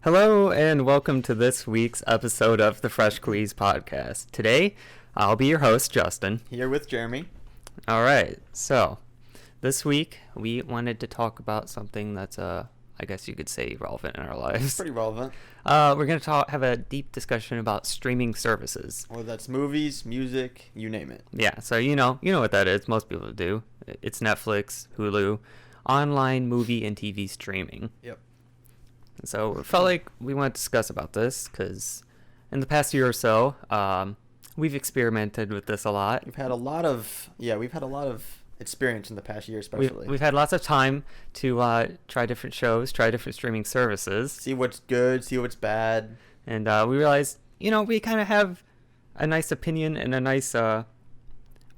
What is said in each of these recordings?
Hello and welcome to this week's episode of the Fresh Squeez podcast. Today, I'll be your host, Justin. Here with Jeremy. All right, so this week we wanted to talk about something that's, I guess you could say, relevant in our lives. Pretty relevant. We're going to have a deep discussion about streaming services. Well, that's movies, music, you name it. Yeah, so you know what that is. Most people do. It's Netflix, Hulu, online movie and TV streaming. Yep. So it felt like we want to discuss about this because in the past year or so, we've experimented with this a lot. We've had a lot of experience in the past year, especially. We've had lots of time to try different shows, try different streaming services. See what's good, see what's bad. And we realized, we kind of have a nice opinion and a nice...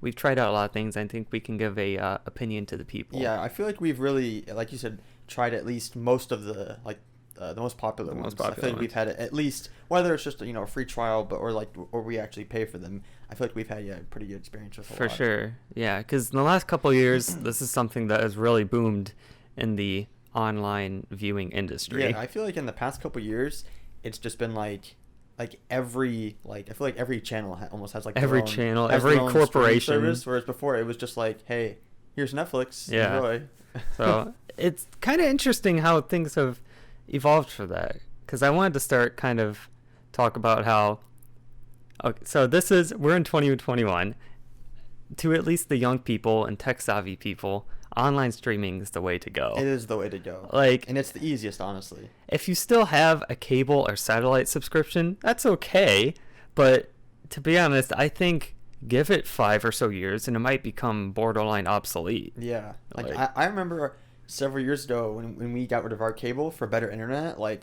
we've tried out a lot of things. I think we can give a opinion to the people. Yeah, I feel like we've really, like you said, tried at least most of the most popular ones. I feel like we've had at least, whether it's just a free trial, or we actually pay for them. I feel like we've had a pretty good experience with a lot. For sure, yeah. Because in the last couple of years, this is something that has really boomed in the online viewing industry. Yeah, I feel like in the past couple of years, it's just been like every I feel like every channel almost has every channel, every corporation service. Whereas before it was just like, hey, here's Netflix. Yeah. Enjoy. So it's kind of interesting how things have evolved for that, because I wanted to start kind of talk about how so we're in 2021. To at least the young people and tech savvy people, online streaming is the way to go. It is the way to go, and it's the easiest, honestly. If you still have a cable or satellite subscription, that's okay, but to be honest, I think give it 5 or so years and it might become borderline obsolete. Yeah, I remember several years ago when we got rid of our cable for better internet, I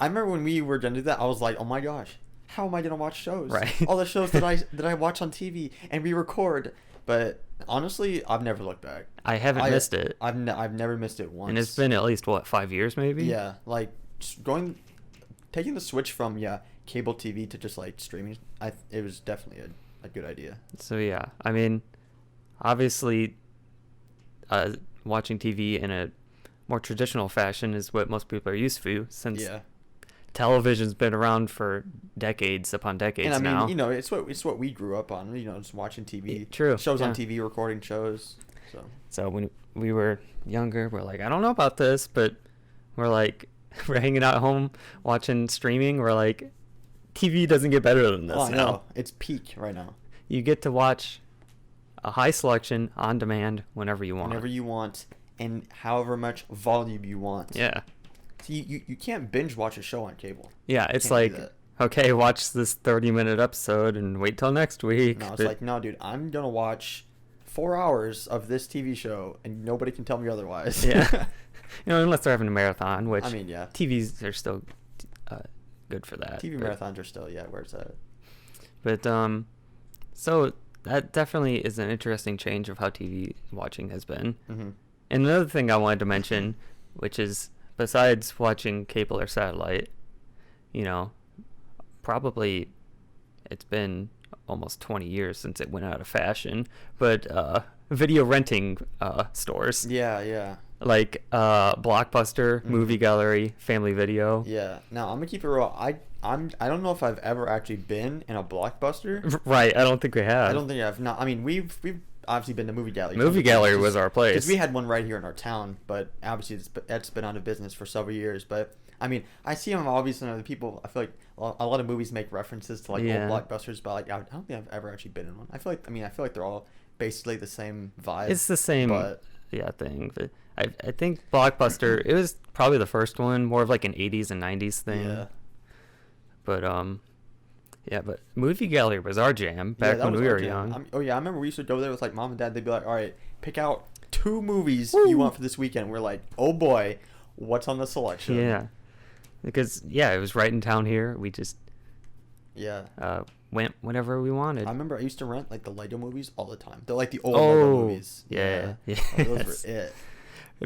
remember when we were gonna do that, I was like, oh my gosh, how am I gonna watch shows? Right. All the shows that I watch on TV and we record. But honestly, I've never looked back. I haven't missed it. I've never missed it once. And it's been at least 5 years maybe? Yeah, taking the switch from cable TV to just streaming, it was definitely a good idea. So yeah, I mean, obviously watching TV in a more traditional fashion is what most people are used to, since television's been around for decades upon decades now. And I mean, it's what we grew up on, just watching TV. True. Shows on TV, recording shows. So when we were younger, we're like, I don't know about this, but we're hanging out at home watching streaming. We're like, TV doesn't get better than this now. No, it's peak right now. You get to watch a high selection on demand whenever you want. Whenever you want, and however much volume you want. Yeah. See, you can't binge watch a show on cable. Yeah, it's like, okay, watch this 30-minute episode and wait till next week. No, it's no, dude, I'm going to watch 4 hours of this TV show, and nobody can tell me otherwise. Yeah. Unless they're having a marathon, which yeah. TVs are still good for that. Marathons are still, where it's at. But, so that definitely is an interesting change of how TV watching has been. Mm-hmm. And another thing I wanted to mention, which is, besides watching cable or satellite, probably it's been almost 20 years since it went out of fashion, but video renting stores. Yeah. Like Blockbuster, Movie Gallery, Family Video. Yeah. Now, I'm going to keep it real. I don't know if I've ever actually been in a Blockbuster. Right. I don't think we have. I don't think I've not. I mean, we've obviously been to Movie Gallery. Movie Gallery was our place. Because we had one right here in our town, but obviously it's been out of business for several years. But, I mean, I see them obviously in other people. I feel like a lot of movies make references to old Blockbusters, but I don't think I've ever actually been in one. I feel like they're all basically the same vibe. It's the same thing. But I think Blockbuster, it was probably the first one, more of like an 80s and 90s thing. Yeah. But but Movie Gallery was our jam back when we were young. I remember we used to go there with mom and dad. They'd be like, all right, pick out 2 movies you want for this weekend. We're like, oh boy, what's on the selection? Yeah. Because, it was right in town here. We just went whenever we wanted. I remember I used to rent the Lego movies all the time. They're the old Lego movies. Yeah. Those were it.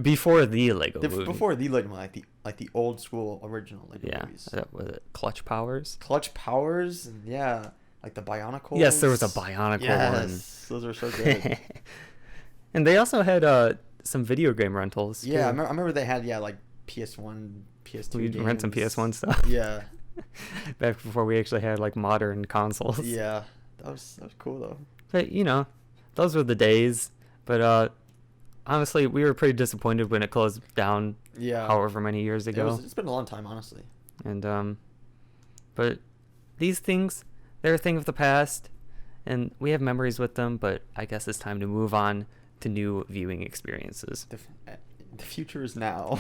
Before the Lego movie. Before the Lego movie, the old school original Lego movies. Was it Clutch Powers? Clutch Powers, yeah. The Bionicles. Yes, there was a Bionicle one. Yes, those are so good. And they also had some video game rentals. Yeah, too. I remember they had like PS1, PS2 We'd games. rent some PS1 stuff. Yeah. Back before we actually had like modern consoles. Yeah, that was cool though. But those were the days. But honestly, we were pretty disappointed when it closed down. Yeah. However many years ago. It's been a long time, honestly. And but these things, they're a thing of the past, and we have memories with them. But I guess it's time to move on to new viewing experiences. The future is now.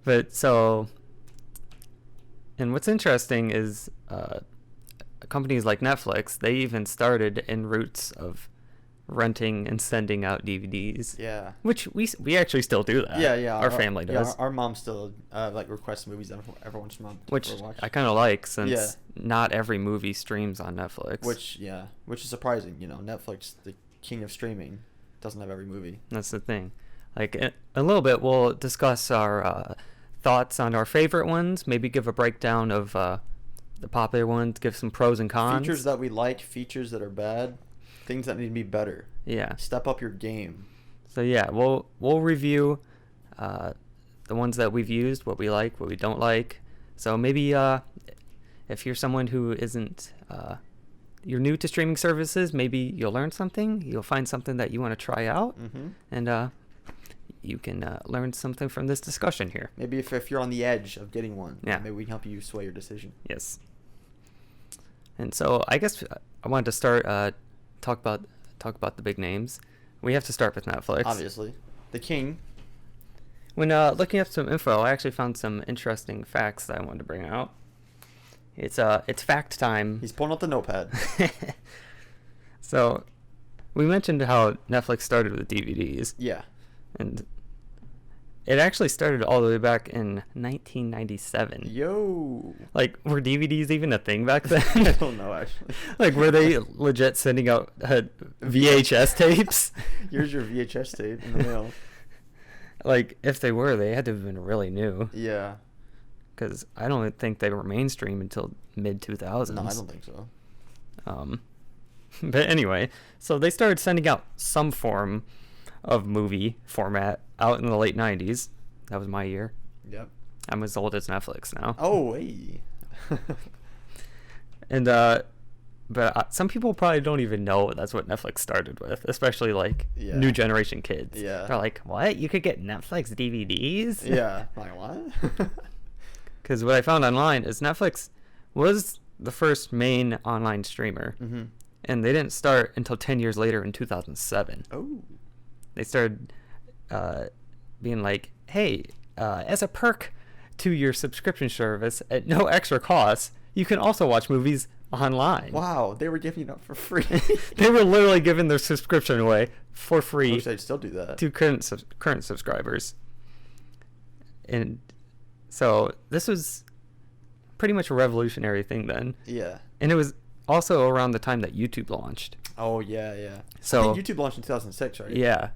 But so, and what's interesting is companies like Netflix, they even started in roots of renting and sending out DVDs. Yeah. Which we actually still do that. Yeah. Our family does. Yeah, our mom still like requests movies every once a month. Which for watch. I kind of like, since not every movie streams on Netflix. Which is surprising. Netflix, the king of streaming, doesn't have every movie. That's the thing. Like a little bit, we'll discuss our thoughts on our favorite ones. Maybe give a breakdown of the popular ones. Give some pros and cons. Features that we like, features that are bad, things that need to be better. Yeah. Step up your game. So yeah, we'll review the ones that we've used, what we like, what we don't like. So maybe if you're someone who isn't you're new to streaming services, maybe you'll learn something. You'll find something that you want to try out, and you can learn something from this discussion here. Maybe if you're on the edge of getting one, yeah, maybe we can help you sway your decision. Yes. And so I guess I wanted to start talk about the big names. We have to start with Netflix. Obviously, the king. When looking up some info, I actually found some interesting facts that I wanted to bring out. It's fact time. He's pulling out the notepad. So, we mentioned how Netflix started with DVDs. Yeah. And it actually started all the way back in 1997. Yo. Like, were DVDs even a thing back then? I don't know, actually. Like, were they legit sending out VHS tapes? Here's your VHS tape in the mail. Like, if they were, they had to have been really new. Yeah. Because I don't think they were mainstream until mid-2000s. No, I don't think so. But anyway, so they started sending out some form of movie format out in the late 90s. That was my year. Yep. I'm as old as Netflix now. Oh, hey. And but some people probably don't even know that's what Netflix started with, especially like new generation kids. Yeah. They're like, what? You could get Netflix DVDs? Yeah. Like, what? Because what I found online is Netflix was the first main online streamer. Mm-hmm. And they didn't start until 10 years later in 2007. Oh. They started being like, hey, as a perk to your subscription service at no extra cost, you can also watch movies online. Wow, they were giving it up for free. They were literally giving their subscription away for free. I wish they'd still do that. To current subscribers. And so this was pretty much a revolutionary thing then. Yeah. And it was also around the time that YouTube launched. Oh, yeah. So I think YouTube launched in 2006, right? Yeah.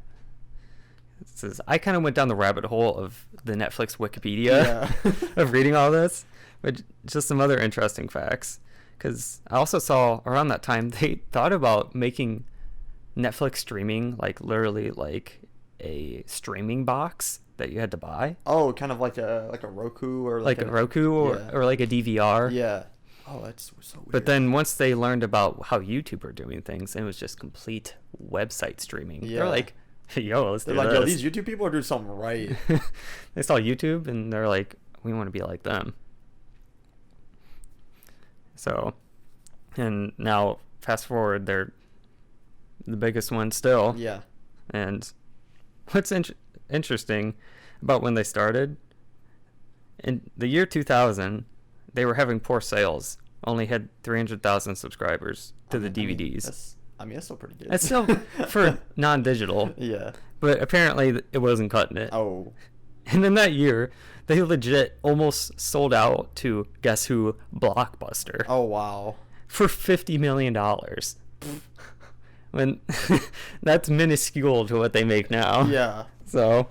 I kind of went down the rabbit hole of the Netflix Wikipedia of reading all this, but just some other interesting facts. Because I also saw around that time they thought about making Netflix streaming like literally like a streaming box that you had to buy. Oh, kind of like a Roku or like a Roku or like a DVR. Yeah. Oh, that's so weird. But then once they learned about how YouTube are doing things, it was just complete website streaming. Yeah. They're like, yo, let's do like, this. yo, these YouTube people are doing something right. They saw YouTube and they're like, we want to be like them. So, and now fast forward, they're the biggest one still. Yeah. And what's interesting about when they started, in the year 2000, they were having poor sales. Only had 300,000 subscribers to the DVDs. That's still pretty good. It's still for non-digital. Yeah. But apparently it wasn't cutting it. Oh. And in that year, they legit almost sold out to, guess who, Blockbuster. Oh, wow. For $50 million. When that's minuscule to what they make now. Yeah. So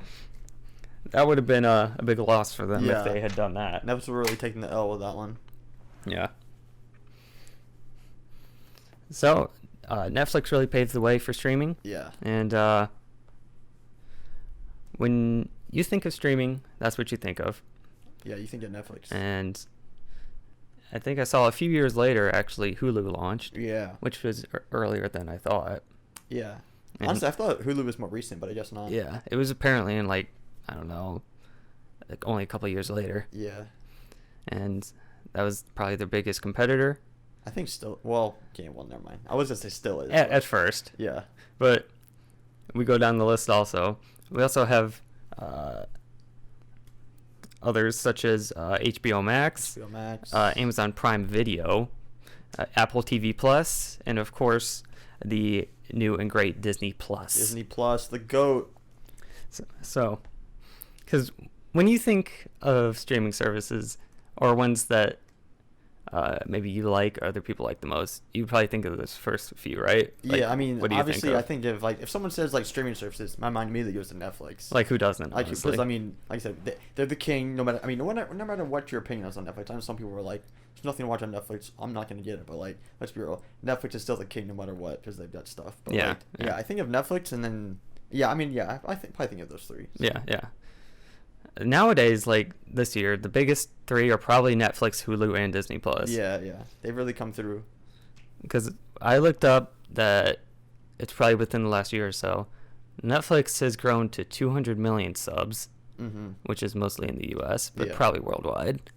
that would have been a big loss for them if they had done that. Netflix were really taking the L with that one. Yeah. So Netflix really paved the way for streaming. Yeah. And when you think of streaming, that's what you think of. Yeah, you think of Netflix. And I think I saw a few years later, actually, Hulu launched. Yeah. Which was earlier than I thought. Yeah. And honestly, I thought Hulu was more recent, but I guess not. Yeah, it was apparently in like, I don't know, like only a couple of years later. Yeah. And that was probably their biggest competitor. I think still, well, okay, well, never mind. I was going to say still is. At first. Yeah. But we go down the list also. We also have others such as HBO Max, Amazon Prime Video, Apple TV Plus, and of course the new and great Disney Plus. Disney Plus, the GOAT. So, because when you think of streaming services or ones that maybe you like, other people like the most, you probably think of those first few, right? Like, yeah, I mean, what do you obviously, think of? I think if someone says like streaming services, my mind immediately goes to Netflix. Like, who doesn't? Like, honestly? because I mean, like I said, they're the king. No matter, I mean, no matter what your opinion is on Netflix. I know some people were like, "There's nothing to watch on Netflix. I'm not gonna get it." But like, let's be real, Netflix is still the king no matter what because they've got stuff. But Yeah, like, yeah. I think of Netflix and then I mean, I probably think of those three. So. Yeah. Nowadays, like this year, the biggest three are probably Netflix, Hulu, and Disney Plus. Yeah, they've really come through. Because I looked up that it's probably within the last year or so, Netflix has grown to 200 million subs, which is mostly in the U.S., but probably worldwide.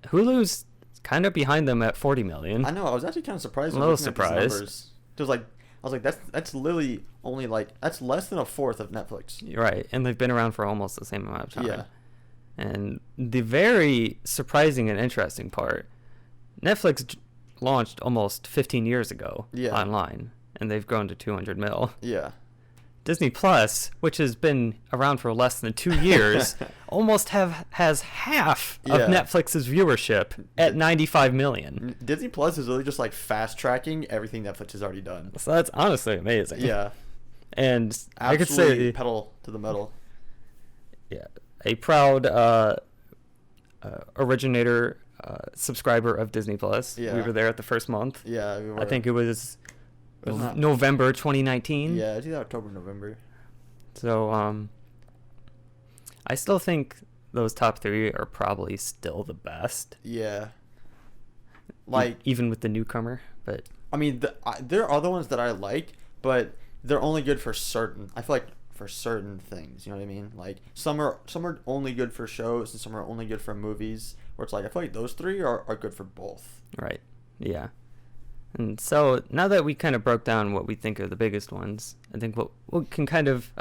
Hulu's kind of behind them at 40 million. I know. I was actually kind of surprised. A little surprised. It was like, I was like, that's literally only like, that's less than a fourth of Netflix. Right, and they've been around for almost the same amount of time. Yeah. And the very surprising and interesting part, Netflix launched almost 15 years ago online, and they've grown to 200 mil. Yeah. Disney Plus, which has been around for less than 2 years, almost has half of Netflix's viewership at 95 million. Disney Plus is really just like fast tracking everything Netflix has already done. So that's honestly amazing. Yeah. And absolutely, I could say pedal to the metal. Yeah, a proud originator, subscriber of Disney Plus. Yeah. We were there at the first month. Yeah, we were. I think it was November 2019. Yeah, it's either October, November. So, I still think those top three are probably still the best. Yeah. Like even with the newcomer, but I mean, there are other ones that I like, but they're only good for certain. I feel like for certain things, you know what I mean? Like some are only good for shows, and some are only good for movies. Where it's like I feel like those three are good for both. Right. Yeah. And so now that we kind of broke down what we think are the biggest ones, I think we can kind of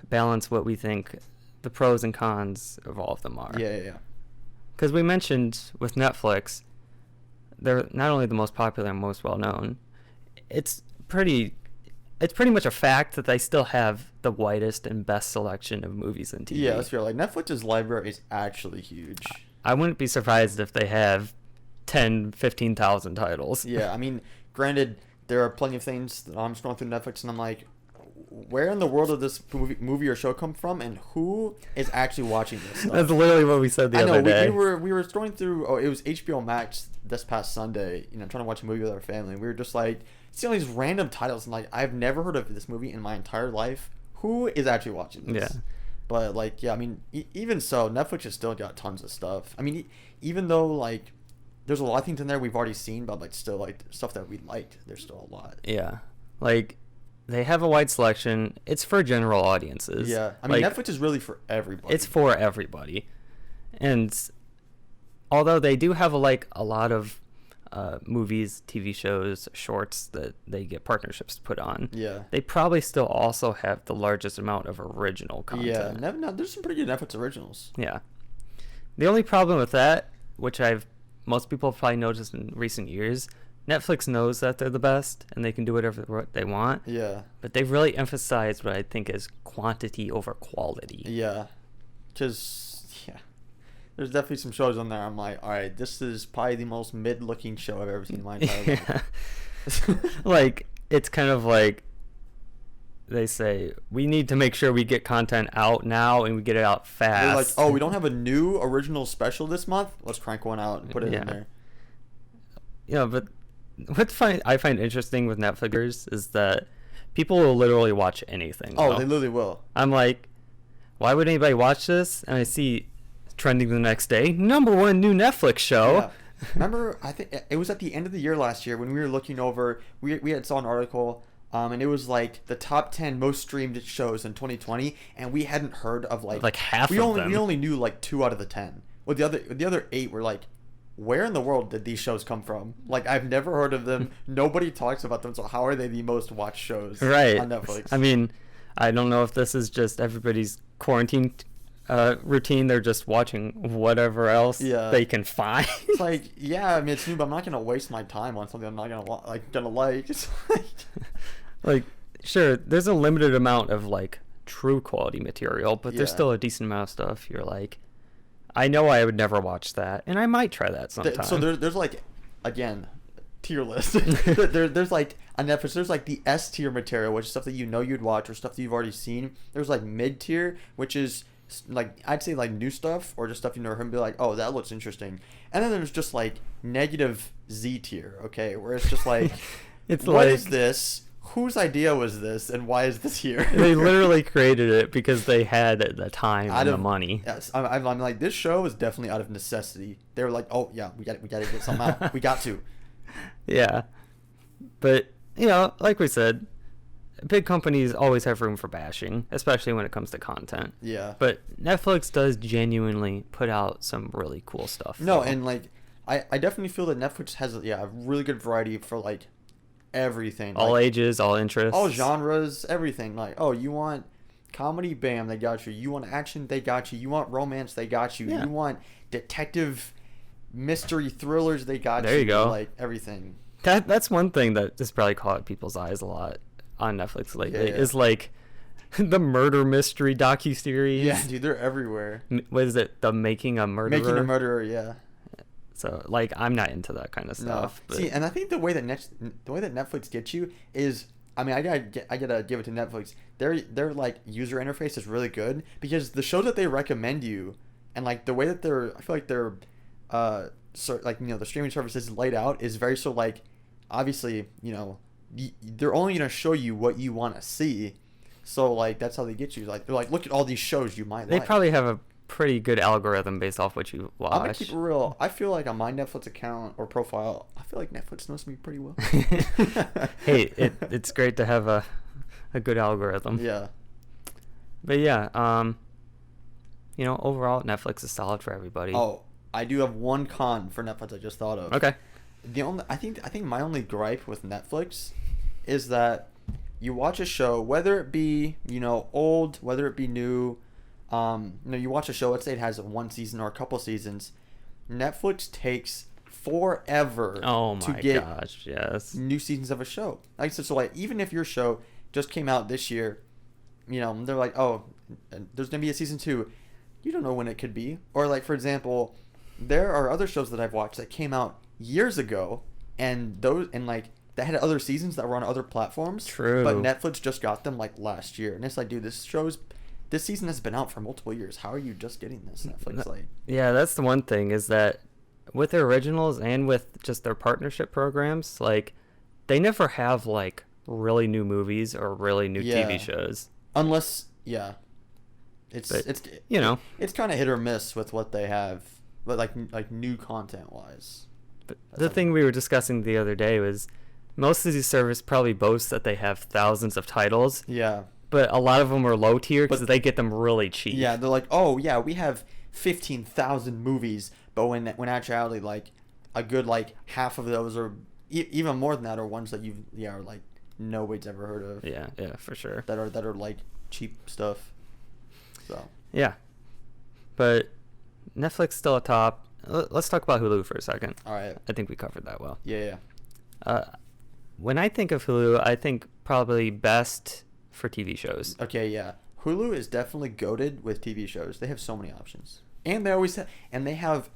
balance what we think the pros and cons of all of them are. Yeah. Because we mentioned with Netflix, they're not only the most popular and most well known, it's pretty much a fact that they still have the widest and best selection of movies and TV. Yeah, let's be real. Like Netflix's library is actually huge. I wouldn't be surprised if they have 15,000 titles. Yeah, I mean, granted, there are plenty of things that I'm scrolling through Netflix and I'm like, where in the world did this movie or show come from, and who is actually watching this stuff? That's literally what we said the other day. we were scrolling through. Oh, it was HBO Max this past Sunday. You know, trying to watch a movie with our family. And we were just like, seeing all these random titles, and like, I've never heard of this movie in my entire life. Who is actually watching this? Yeah. But like, yeah, I mean, even so, Netflix has still got tons of stuff. I mean, even though like, there's a lot of things in there we've already seen, but like, still like stuff that we liked. There's still a lot. Yeah, like. They have a wide selection. It's for general audiences. Yeah. I mean, Netflix is really for everybody. It's for everybody. And although they do have a lot of movies, TV shows, shorts that they get partnerships to put on, they probably still also have the largest amount of original content. Yeah. No, there's some pretty good Netflix originals. Yeah. The only problem with that, which most people have probably noticed in recent years, Netflix knows that they're the best and they can do whatever they want. Yeah. But they've really emphasized what I think is quantity over quality. Yeah. Because, there's definitely some shows on there I'm like, all right, this is probably the most mid-looking show I've ever seen in my entire life. Like, it's kind of like they say, we need to make sure we get content out now and we get it out fast. They're like, oh, we don't have a new original special this month? Let's crank one out and put it in there. Yeah, but I find interesting with Netflixers is that people will literally watch anything. Oh, though. they literally will. I'm like, why would anybody watch this? And I see trending the next day, #1 new Netflix show. Yeah. Remember, I think it was at the end of the year last year when we were looking over. We had saw an article, and it was like the top 10 most streamed shows in 2020, and we hadn't heard of like half we of only them. we only knew like 2 out of the 10. Well, the other 8 were like, where in the world did these shows come from? Like, I've never heard of them. Nobody talks about them. So how are they the most watched shows Right. on Netflix? I mean, I don't know if this is just everybody's quarantine routine. They're just watching whatever else they can find. It's like, yeah, I mean, it's new, but I'm not gonna waste my time on something I'm not gonna like. It's like, like, sure, there's a limited amount of like true quality material, but there's still a decent amount of stuff you're like, I know I would never watch that, and I might try that sometime. So there's like, again, tier list. There's like on Netflix. There's like the S tier material, which is stuff that you know you'd watch or stuff that you've already seen. There's like mid tier, which is like, I'd say like new stuff or just stuff you never heard and be like, oh, that looks interesting. And then there's just like negative Z tier, okay, where it's just like, it's what is this? Whose idea was this, and why is this here? They literally created it because they had the time and the money. Yes, I'm like, this show is definitely out of necessity. They were like, oh yeah, we got to get something out. We got to. Yeah, but like we said, big companies always have room for bashing, especially when it comes to content. Yeah. But Netflix does genuinely put out some really cool stuff. No, and like, I definitely feel that Netflix has a really good variety for like everything, all like, ages, all interests, all genres, everything. Like, oh, you want comedy, bam, they got you. You want action, they got you. You want romance, they got you. You want detective mystery thrillers, they got you. There you go. Like, everything. That's one thing that has probably caught people's eyes a lot on Netflix lately is like the murder mystery docuseries. Yeah, dude, they're everywhere. What is it? The Making a Murderer? Making a Murderer, yeah. So, like, I'm not into that kind of stuff. No. See, and I think the way that Netflix gets you is, I mean, I gotta give it to Netflix. Their like user interface is really good because the shows that they recommend you, and like the way that I feel like their, the streaming service is laid out is very so like, obviously, they're only gonna show you what you want to see, so like that's how they get you. Like, they're like, look at all these shows you might. They probably have a pretty good algorithm based off what you watch. I'm gonna keep it real. I feel like on my Netflix account or profile, I feel like Netflix knows me pretty well. Hey, it's great to have a good algorithm. Yeah. But yeah, overall Netflix is solid for everybody. Oh, I do have one con for Netflix I just thought of. Okay. I think my only gripe with Netflix is that you watch a show, whether it be old, whether it be new. You watch a show, let's say it has one season or a couple seasons. Netflix takes forever to get new seasons of a show. Like, so like, even if your show just came out this year, they're like, oh, there's going to be a season 2. You don't know when it could be. Or like, for example, there are other shows that I've watched that came out years ago and like that had other seasons that were on other platforms. True. But Netflix just got them like last year. And it's like, dude, this season has been out for multiple years. How are you just getting this? Netflix, like, yeah, that's the one thing is that with their originals and with just their partnership programs, like, they never have like really new movies or really new TV shows. Unless, it's kind of hit or miss with what they have, but like new content wise. But the thing we were discussing the other day was most of these services probably boast that they have thousands of titles. Yeah. But a lot of them are low tier because they get them really cheap. Yeah, they're like, oh yeah, we have 15,000 movies, but when actuality, like, a good like half of those are even more than that are ones that are like nobody's ever heard of. Yeah, for sure. That are like cheap stuff. So. Yeah, but Netflix still atop. Let's talk about Hulu for a second. All right. I think we covered that well. Yeah. When I think of Hulu, I think probably best for TV shows. Okay, yeah. Hulu is definitely goated with TV shows. They have so many options. And they have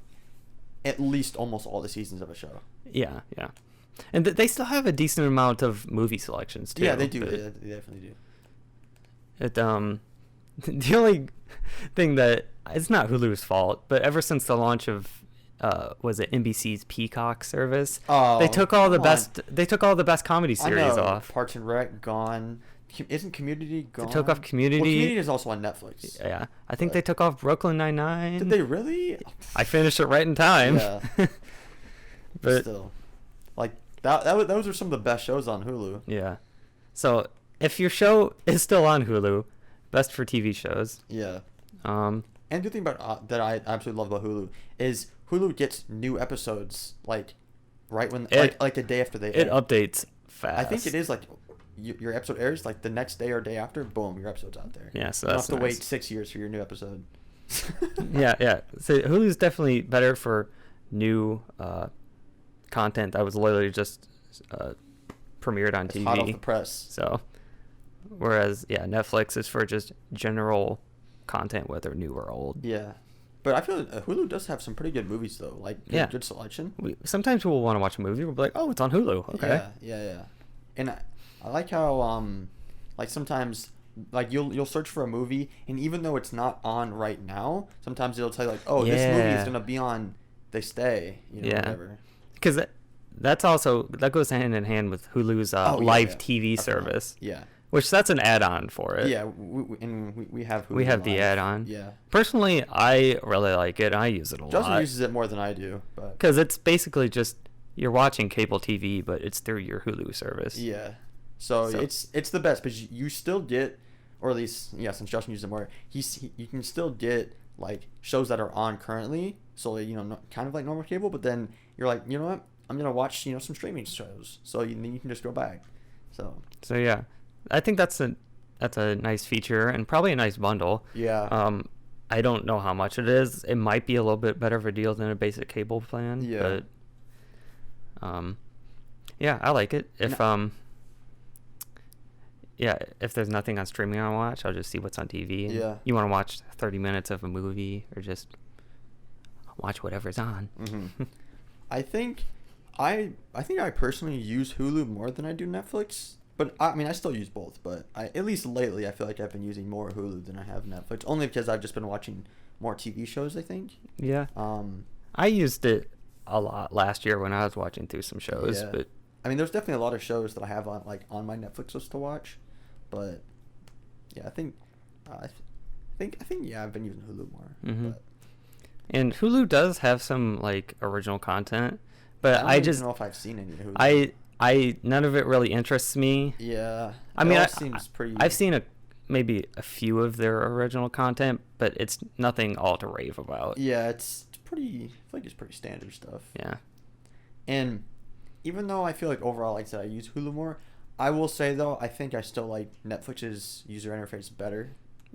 at least almost all the seasons of a show. Yeah. And they still have a decent amount of movie selections too. Yeah, they do. They definitely do. The only thing that it's not Hulu's fault, but ever since the launch of was it NBC's Peacock service? Oh, They took all the come on. best. They took all the best comedy I series know. off. Parks and Rec gone. Isn't Community gone? They took off Well, Community. Community is also on Netflix. Yeah, I think But- they took off Brooklyn Nine-Nine. Did they really? I finished it right in time. Yeah. But Still, like those are some of the best shows on Hulu. yeah, so if your show is still on Hulu, best for TV shows. Yeah. Um, And the thing about that I absolutely love about Hulu is Hulu gets new episodes like right when like the day after they it air. updates fast. I think it is like your episode airs like the next day or day after. Boom, your episode's out there. Yeah, so you don't that's have to wait nice. 6 years for your new episode. Yeah. So Hulu's definitely better for new content that was literally just premiered on It's TV. hot off the press. So, whereas Netflix is for just general content, whether new or old. Yeah, but I feel like Hulu does have some pretty good movies though. Like good selection. Sometimes we'll want to watch a movie. We'll be like, oh, it's on Hulu. Okay. Yeah. And I like how like sometimes like you'll search for a movie and even though it's not on right now, sometimes it'll tell you like, oh, this movie is gonna be on. They stay. Whatever. Because that goes hand in hand with Hulu's live TV service. Yeah. Which that's an add-on for it. Yeah, we have Hulu We have the Live. add-on. Yeah. Personally, I really like it. I use it a Justin lot. uses it more than I do, but Because it's basically just you're watching cable TV, but it's through your Hulu service. yeah. So it's the best because you still get, or at least since Justin uses it more, you can still get like shows that are on currently. So kind of like normal cable, but then you're like, you know what, I'm gonna watch some streaming shows. So then you can just go back. So yeah. I think that's a nice feature and probably a nice bundle. yeah. I don't know how much it is. It might be a little bit better of a deal than a basic cable plan. Yeah. But yeah, I like it. If if there's nothing on streaming I watch, I'll just see what's on TV. And Yeah. You want to watch 30 minutes of a movie or just watch whatever's on. Mm-hmm. I think I personally use Hulu more than I do Netflix. But I mean, I still use both. But at least lately, I feel like I've been using more Hulu than I have Netflix. Only because I've just been watching more TV shows, I think. Yeah. I used it a lot last year when I was watching through some shows. Yeah. But I mean, there's definitely a lot of shows that I have on my Netflix list to watch. But yeah, I think I've been using Hulu more. Mhm. But And Hulu does have some like original content, but I don't just even know if I've seen any Hulu. I none of it really interests me. Yeah. I mean, It seems pretty. I've seen maybe a few of their original content, but it's nothing all to rave about. Yeah, it's pretty. I feel like it's pretty standard stuff. Yeah. And even though I feel like overall, like I said, I use Hulu more, I will say though, I think I still like Netflix's user interface better.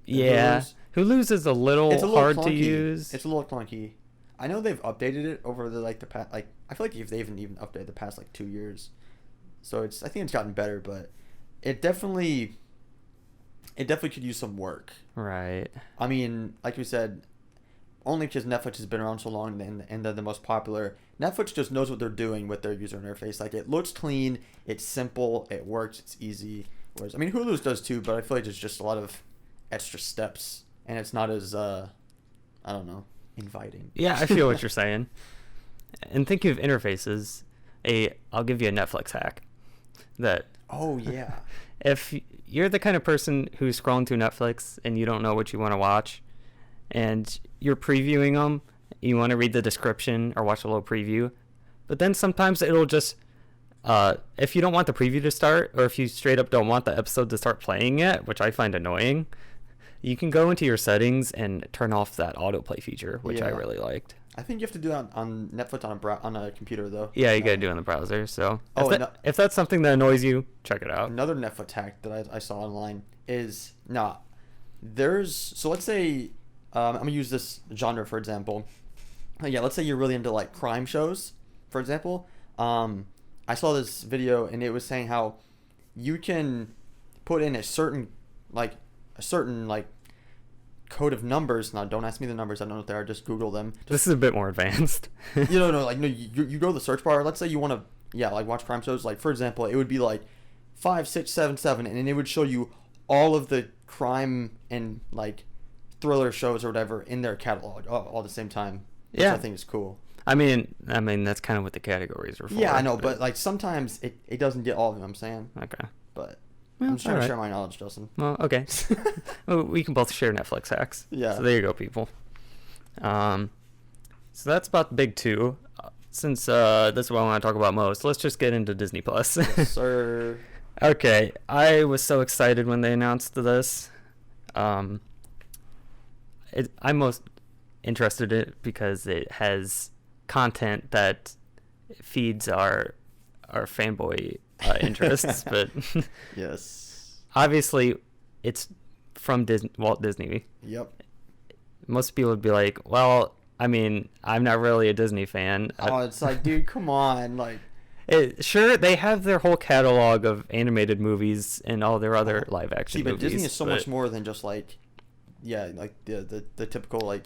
than Yeah. Hulu's is a little It's a little hard to clunky. use. It's a little clunky. I know they've updated it over the past I feel like if they haven't even updated the past 2 years. So I think it's gotten better, but it definitely could use some work. Right. I mean, like we said, only because Netflix has been around so long and they're the most popular. Netflix just knows what they're doing with their user interface. Like, it looks clean, it's simple, it works, it's easy. Whereas, I mean, Hulu's does too, but I feel like there's just a lot of extra steps, and it's not as, I don't know, inviting. Yeah, I feel what you're saying. And thinking of interfaces, I'll give you a Netflix hack. That Oh, yeah. if you're the kind of person who's scrolling through Netflix and you don't know what you want to watch, and you're previewing them, you want to read the description or watch a little preview, but then sometimes it'll just, if you don't want the preview to start, or if you straight up don't want the episode to start playing yet, which I find annoying, you can go into your settings and turn off that autoplay feature, which I Yeah. really liked. I think you have to do that on Netflix on a computer, though. Yeah, you gotta do it in the browser. So if that's something that annoys you, check it out. Another Netflix hack that I saw online is so let's say I'm gonna use this genre for example. Let's say you're really into crime shows, for example. I saw this video and it was saying how you can put in a certain code of numbers. Now, don't ask me the numbers. I don't know what they are. Just Google them. This is a bit more advanced. You go to the search bar. Let's say you want to, watch crime shows. For example, it would be 5, 6, 7, 7, and then it would show you all of the crime and thriller shows or whatever in their catalog all at the same time. Which I think is cool. I mean that's kind of what the categories are for. Yeah, I know, but like sometimes it doesn't get all of them. I'm saying. Okay. But Well, I'm just trying to alright. share my knowledge, Justin. Well, okay. Well, we can both share Netflix hacks. Yeah. So there you go, people. So that's about the big two. Since this is what I want to talk about most, let's just get into Disney Plus. Yes, sir. Okay, I was so excited when they announced this. I'm most interested in it because it has content that feeds our fanboy interests, but Yes. obviously it's from Walt Disney. Yep. Most people would be like, well, I mean, I'm not really a Disney fan. Oh, it's like, dude, come on, like. Sure, they have their whole catalog of animated movies and all their other live action See, but movies. Disney is so much more than just like, yeah, like the typical like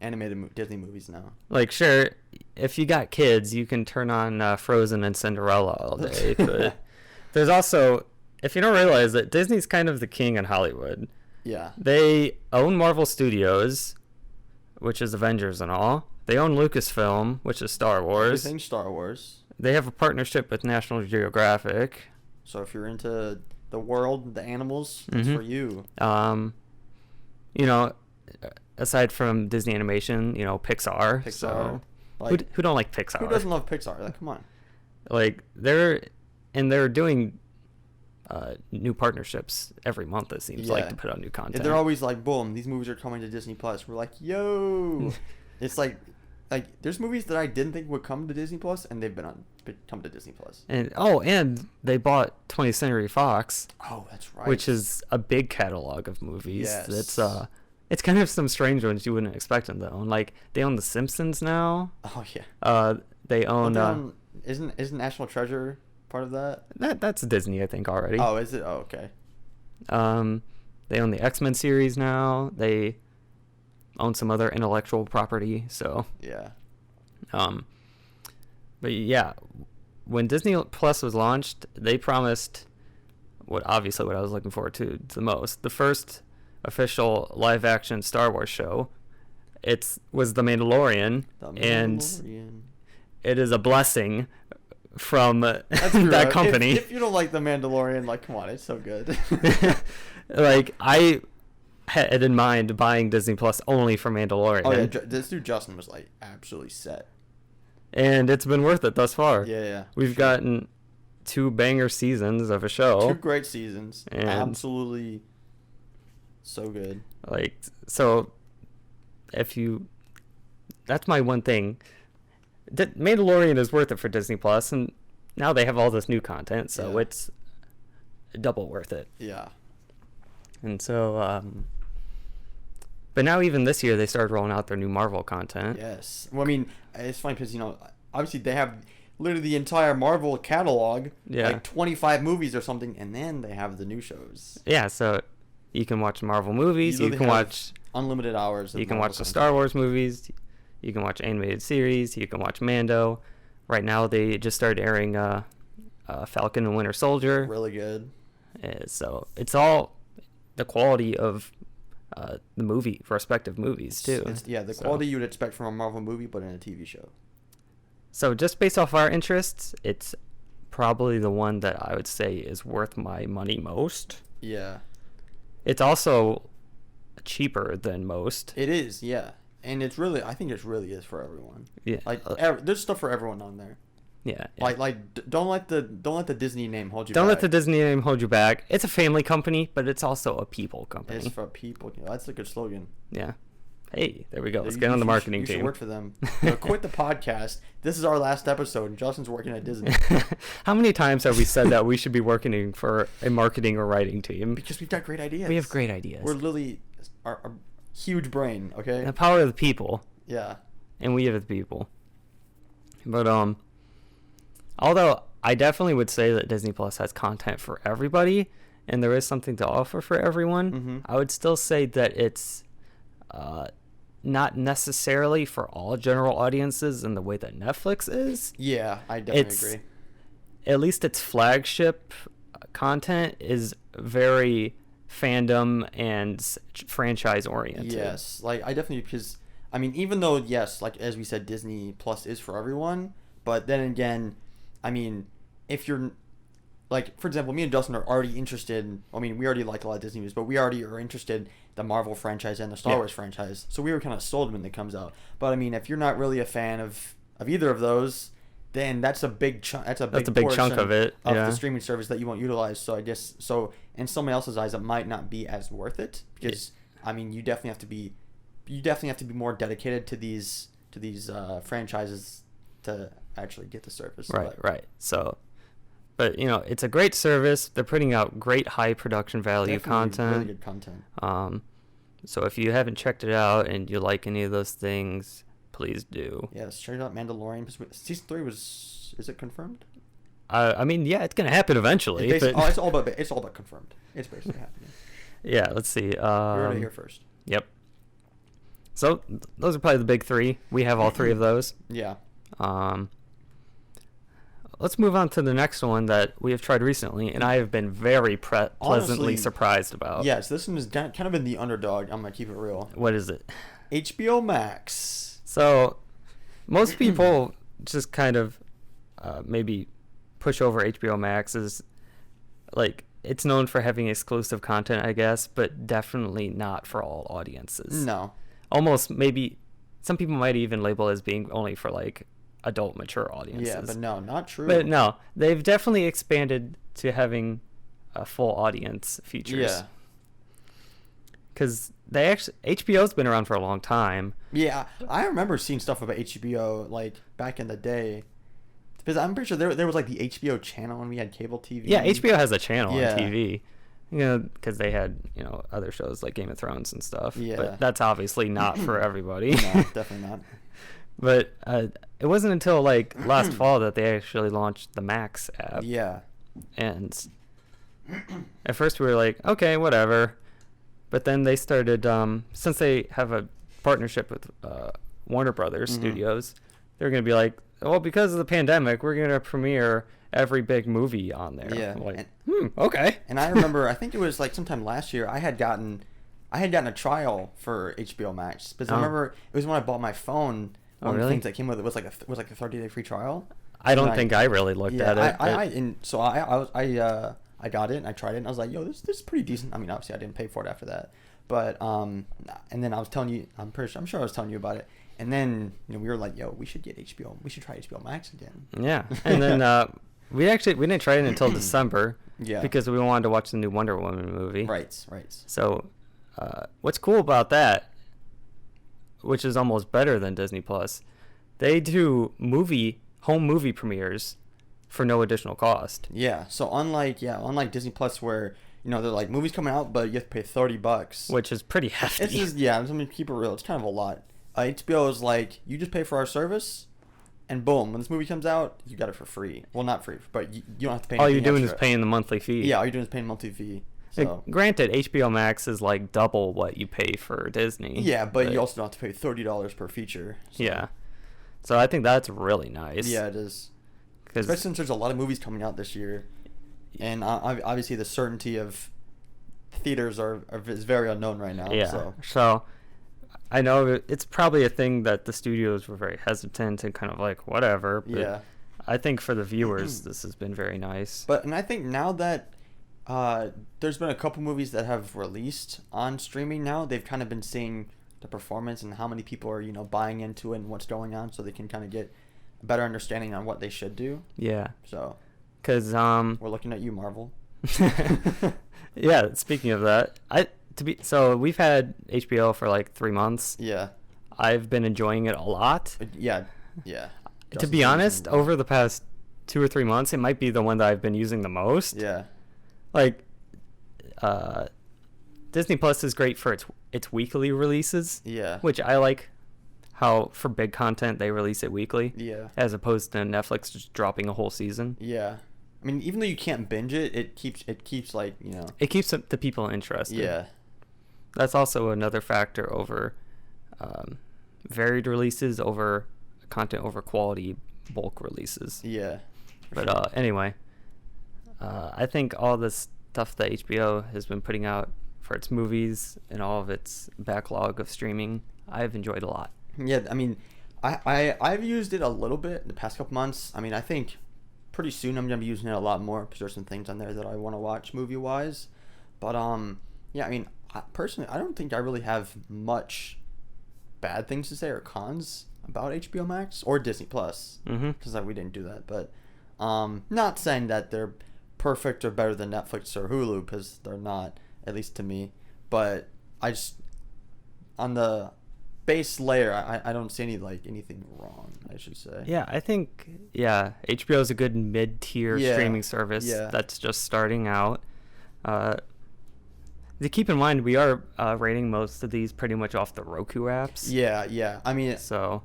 animated Disney movies now. Like, sure, if you got kids, you can turn on Frozen and Cinderella all day. But there's also, if you don't realize that Disney's kind of the king in Hollywood. Yeah. They own Marvel Studios, which is Avengers and all. They own Lucasfilm, which is Star Wars. Everything Star Wars. They have a partnership with National Geographic. So if you're into the world, the animals, it's for you. You know, aside from Disney Animation, you know, Pixar. So Like, who don't like Pixar? who doesn't love Pixar? Like, come on. Like they're doing new partnerships every month. It seems like to put out new content. And they're always like, boom, these movies are coming to Disney Plus. We're like, yo. It's like there's movies that I didn't think would come to Disney Plus, and they've come to Disney Plus. And they bought 20th Century Fox. Oh, that's right. Which is a big catalog of movies. Yes. It's kind of some strange ones you wouldn't expect them to own. Like they own The Simpsons now. Oh yeah. They own. Isn't National Treasure part of that? That's Disney, I think, already. Oh, is it? Oh, okay. They own the X-Men series now. They own some other intellectual property. So yeah. But yeah, when Disney Plus was launched, they promised what I was looking forward to the most. The first official live-action Star Wars show. It was The Mandalorian, and it is a blessing from that company. If you don't like The Mandalorian, like, come on, it's so good. Like, I had in mind buying Disney Plus only for Mandalorian. Oh yeah, this dude Justin was like absolutely set. And it's been worth it thus far. Yeah. We've gotten 2 banger seasons of a show. 2 great seasons. And absolutely so good. Like, so that's my one thing. Mandalorian is worth it for Disney Plus, and now they have all this new content, so it's double worth it. Yeah. And so, but now even this year they started rolling out their new Marvel content. Yes. Well, I mean, it's funny because, obviously they have literally the entire Marvel catalog, like 25 movies or something, and then they have the new shows. Yeah, so you can watch Marvel movies, you can watch unlimited hours. You can watch the Star Wars movies, you can watch animated series, you can watch Mando. Right now they just started airing Falcon and Winter Soldier. Really good. So it's all the quality of the respective movies too. The quality you would expect from a Marvel movie, but in a TV show. So just based off our interests, it's probably the one that I would say is worth my money most. Yeah. It's also cheaper than most. It is, yeah. And I think it really is for everyone. Yeah. Like there's stuff for everyone on there. Yeah. Don't let the Disney name hold you back. Don't let the Disney name hold you back. It's a family company, but it's also a people company. It's for people. That's a good slogan. Yeah. Hey, there we go. Let's get on the marketing team. You should work for them. Quit the podcast. This is our last episode, and Justin's working at Disney. How many times have we said that we should be working for a marketing or writing team? Because we've got great ideas. We have great ideas. We're literally our huge brain, okay? The power of the people. Yeah. And we have the people. But although I definitely would say that Disney Plus has content for everybody, and there is something to offer for everyone, I would still say that it's not necessarily for all general audiences in the way that Netflix is. Yeah, I definitely agree. At least its flagship content is very fandom and franchise oriented. Yes, like I definitely, because I mean, even though, yes, like as we said, Disney Plus is for everyone, but then again, I mean, if you're like, for example, me and Justin are already interested. I mean, we already like a lot of Disney movies, but we already are interested in the Marvel franchise and the Star Wars franchise. So we were kind of sold when it comes out. But I mean, if you're not really a fan of either of those, then that's a big chunk. That's a big chunk of it. Of the streaming service that you won't utilize. So I guess so in someone else's eyes, it might not be as worth it because I mean, you definitely have to be more dedicated to these franchises to actually get the service. Right. So. But, you know, it's a great service. They're putting out great high production value content. Really good content. So if you haven't checked it out and you like any of those things, please do. Yes, check out Mandalorian. Season 3 is it confirmed? I mean, yeah, it's gonna happen eventually. It's all about confirmed. It's basically happening. Yeah, let's see. You heard it here first. Yep. So those are probably the big three. We have all three of those. Yeah. Let's move on to the next one that we have tried recently, and I have been very pleasantly surprised about. Yes, this one is kind of in the underdog. I'm going to keep it real. What is it? HBO Max. So, most people just kind of maybe push over HBO Max as, like, it's known for having exclusive content, I guess, but definitely not for all audiences. No. Almost maybe, some people might even label it as being only for, like, adult mature audiences. Yeah, but no, not true. But no, they've definitely expanded to having a full audience features. Yeah. Because HBO's been around for a long time. Yeah, I remember seeing stuff about HBO like back in the day. Because I'm pretty sure there was like the HBO channel when we had cable TV. Yeah, HBO has a channel on TV. You know, because they had, you know, other shows like Game of Thrones and stuff. Yeah. But that's obviously not for everybody. No, definitely not. But it wasn't until like last fall that they actually launched the Max app. Yeah. And at first we were like, okay, whatever. But then they started, since they have a partnership with Warner Brothers Studios, they're going to be like, well, because of the pandemic, we're going to premiere every big movie on there. Yeah. I'm like, okay. And I remember, I think it was like sometime last year, I had gotten a trial for HBO Max. Because I remember it was when I bought my phone. One of the things that came with it was like a 30-day free trial. I don't think I really looked at it. I got it and I tried it and I was like, yo, this is pretty decent. I mean, obviously I didn't pay for it after that, but and then I was telling you, I'm sure I was telling you about it, and then we were like, yo, we should get HBO. We should try HBO Max again. Yeah, and then we didn't try it until December. Yeah. Because we wanted to watch the new Wonder Woman movie. Right. So, what's cool about that, which is almost better than Disney Plus, they do home movie premieres for no additional cost. Yeah. So unlike Disney Plus where, they're like movies coming out but you have to pay $30. Which is pretty hefty. It's just, I'm gonna keep it real. It's kind of a lot. HBO is like, you just pay for our service and boom, when this movie comes out, you got it for free. Well, not free, but you don't have to pay anything. All you're doing extra. is paying the monthly fee. Yeah, all you're doing is paying a monthly fee. So. Granted, HBO Max is like double what you pay for Disney. Yeah, but you also don't have to pay $30 per feature. So. Yeah. So I think that's really nice. Yeah, it is. Especially since there's a lot of movies coming out this year. And obviously the certainty of theaters is very unknown right now. Yeah. So I know it's probably a thing that the studios were very hesitant and kind of like, whatever. But yeah. I think for the viewers, this has been very nice. And I think now that there's been a couple movies that have released on streaming now, they've kind of been seeing the performance and how many people are, buying into it and what's going on, so they can kind of get a better understanding on what they should do. Yeah. So. Because we're looking at you, Marvel. Yeah. Speaking of that, so we've had HBO for like 3 months. Yeah. I've been enjoying it a lot. Yeah. To be honest, over the past 2 or 3 months, it might be the one that I've been using the most. Yeah. Like, Disney Plus is great for its weekly releases. Yeah. Which I like how for big content they release it weekly. Yeah. As opposed to Netflix just dropping a whole season. Yeah. I mean, even though you can't binge it, it keeps like, It keeps the people interested. Yeah. That's also another factor over varied releases over content over quality bulk releases. Yeah. But anyway, I think all this stuff that HBO has been putting out for its movies and all of its backlog of streaming, I've enjoyed a lot. Yeah, I mean, I've used it a little bit in the past couple months. I mean, I think pretty soon I'm gonna be using it a lot more because there's some things on there that I want to watch movie wise. But yeah, I mean, personally, I don't think I really have much bad things to say or cons about HBO Max or Disney Plus because we didn't do that. But not saying that they're perfect or better than Netflix or Hulu because they're not, at least to me. But I just on the base layer, I don't see anything wrong, I should say. Yeah, I think HBO is a good mid-tier streaming service that's just starting out. To keep in mind, we are rating most of these pretty much off the Roku apps. Yeah. I mean, so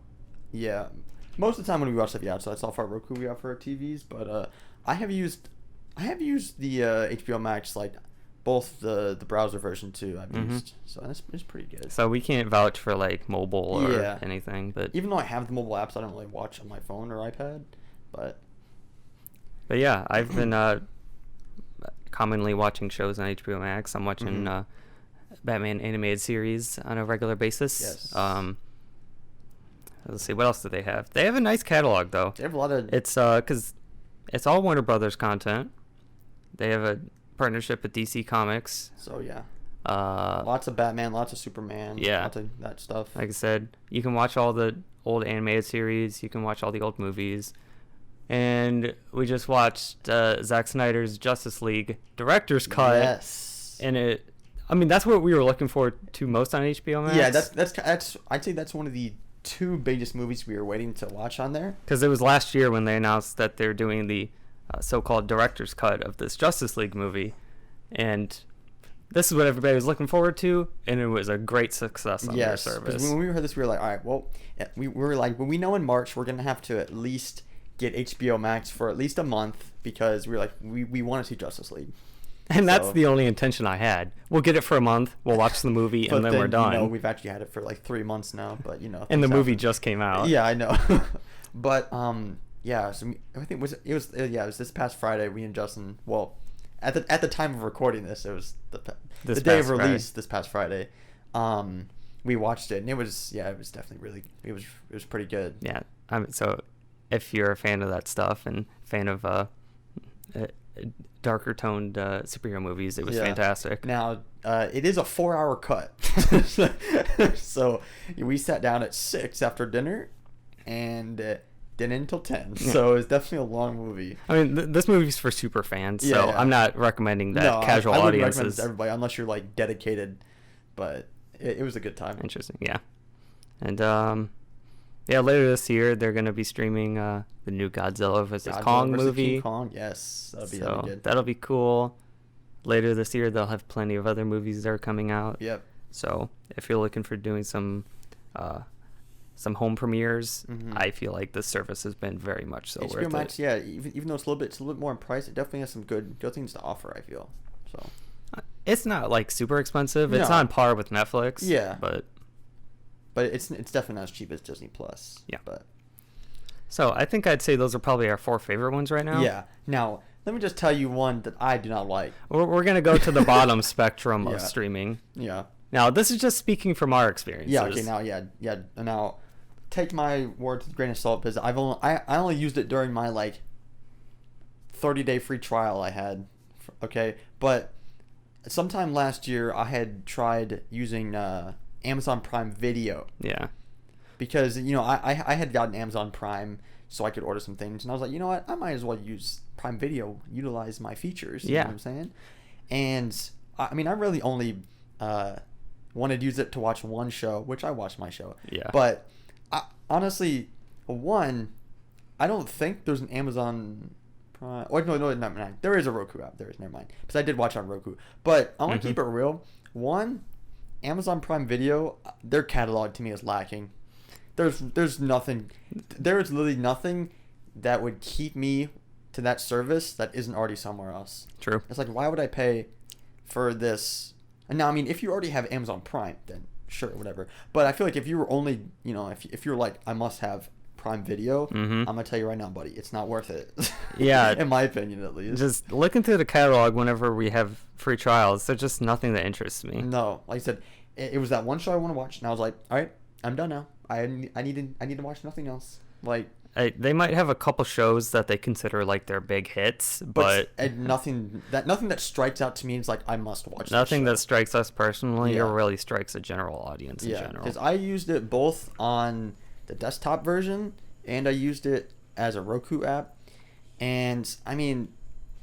yeah, most of the time when we watch stuff, so that's off our Roku we have for our TVs. But I have used the HBO Max, like both the browser version too. I've used, so it's pretty good. So we can't vouch for like mobile or anything, but even though I have the mobile apps, I don't really watch on my phone or iPad. But yeah, I've been commonly watching shows on HBO Max. I'm watching Batman animated series on a regular basis. Yes. Let's see, what else do they have? They have a nice catalog though. They have a lot of. It's because it's all Warner Brothers content. They have a partnership with DC Comics. So yeah. Lots of Batman, lots of Superman. Yeah. Lots of that stuff. Like I said, you can watch all the old animated series. You can watch all the old movies. And we just watched Zack Snyder's Justice League director's cut. Yes. And that's what we were looking forward to most on HBO Max. Yeah, that's I'd say that's one of the two biggest movies we were waiting to watch on there. Because it was last year when they announced that they're doing the so-called director's cut of this Justice League movie. And this is what everybody was looking forward to, and it was a great success on their service. Because when we heard this, we were like, all right, well, we were like, well, we know in March we're going to have to at least get HBO Max for at least a month because we were like, we want to see Justice League. And that's the only intention I had. We'll get it for a month, we'll watch the movie, and then we're done. We've actually had it for like 3 months now, but and the movie just came out. Yeah, I know. But yeah, so I think it was this past Friday. We and Justin, well, at the time of recording this, it was the day of release this past Friday. We watched it, and it was definitely it was pretty good. Yeah, so if you're a fan of that stuff and fan of darker toned superhero movies, it was fantastic. Now it is a 4-hour cut, so we sat down at 6 after dinner, and didn't until 10. Yeah. So it's definitely a long movie. I mean, this movie's for super fans, so I'm not recommending that casual I wouldn't audiences. recommend it to everybody unless you're like dedicated, but it was a good time. Interesting, yeah. And later this year they're going to be streaming the new Godzilla vs. Kong movie. King Kong, yes, that'll be good. That'll be cool. Later this year they'll have plenty of other movies that are coming out. Yep. So if you're looking for doing some home premieres, I feel like this service has been very much so worth HBO Max, it. yeah, even though it's a little bit more in price, it definitely has some good things to offer, I feel. So it's not like super expensive. No. It's on par with Netflix. Yeah. But it's definitely not as cheap as Disney Plus. Yeah. But so I think I'd say those are probably our 4 favorite ones right now. Yeah. Now, let me just tell you one that I do not like. We're going to go to the bottom spectrum of streaming. Yeah. Now, this is just speaking from our experiences. Yeah, okay, now, now, take my word with a grain of salt because I only used it during my, 30-day free trial I had, okay? But sometime last year, I had tried using Amazon Prime Video. Yeah. Because, I had gotten Amazon Prime so I could order some things, and I was like, you know what? I might as well use Prime Video, utilize my features, you know what I'm saying? And, I mean, I really only wanted to use it to watch one show, which I watched my show. Yeah. But, honestly, I don't think there's an Amazon Prime. Oh, no, there is a Roku app. There is, never mind. Because I did watch on Roku. But I want to keep it real. Amazon Prime Video, their catalog to me is lacking. There's nothing. There is literally nothing that would keep me to that service that isn't already somewhere else. True. It's like, why would I pay for this? And now, I mean, if you already have Amazon Prime, then sure, whatever. But I feel like if you were only, if you're like, I must have Prime Video, I'm gonna tell you right now, buddy, it's not worth it. Yeah. In my opinion, at least. Just looking through the catalog whenever we have free trials, there's just nothing that interests me. No, like I said, it was that one show I want to watch, and I was like, all right, I'm done now. I need to watch nothing else. Like, They might have a couple shows that they consider like their big hits, but and nothing that strikes out to me is like I must watch. Nothing that strikes us personally Yeah. or really strikes a general audience in Yeah, general. because I used it both on the desktop version and I used it as a Roku app, and I mean,